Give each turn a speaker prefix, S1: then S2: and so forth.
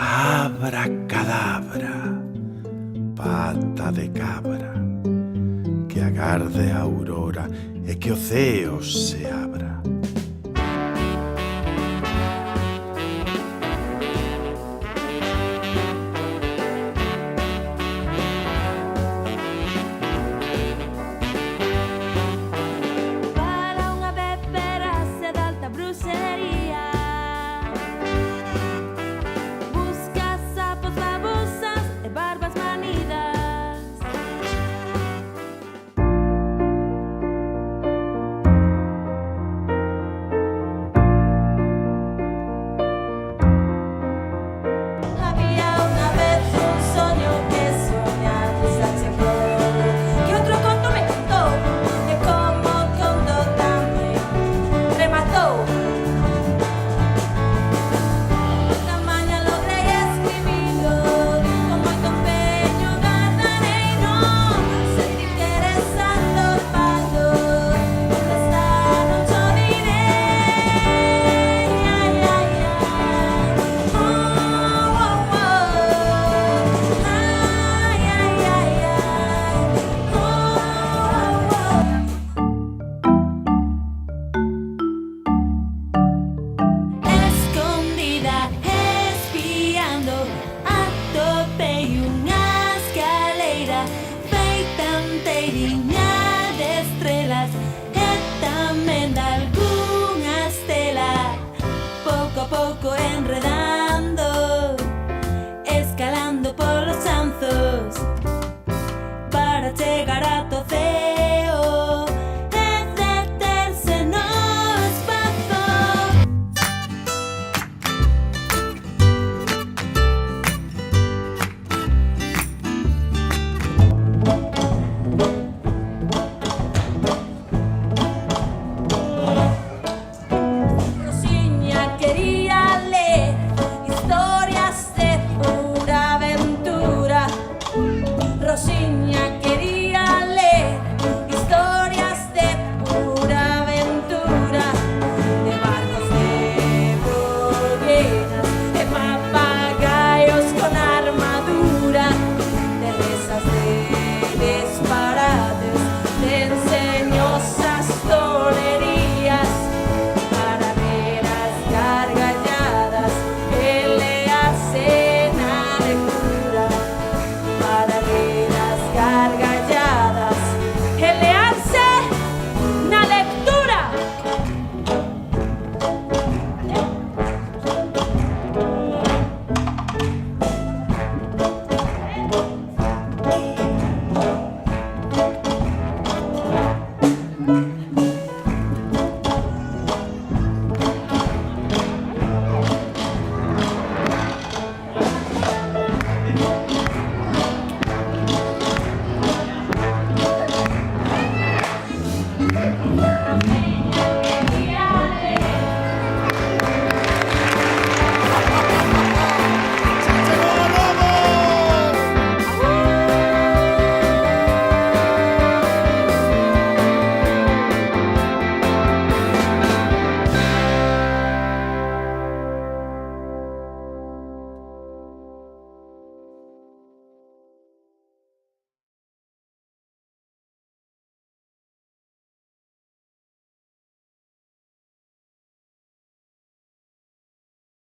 S1: Abracadabra, pata de cabra, que agarde a aurora e que o ceo se abra.
S2: Para unha vez verase de alta bruxería, busca sapos, babosas e barbas manidas. Había una vez un soño que soñar desachegó, que outro conto me contou, e como conto tamén rematou. Tamaña logrei escribilo, con moito empeño gardarei, non sentir que eres santo pado, esta non cho direi. Ai, ai, ai. Oh, oh, oh. Ai, ai, ai, ai. Oh, oh, oh. Escondida, espiando, atopei unha escaleira feita enteiriña de estrelas e tamén de algunha estela. Pouco a pouco enredando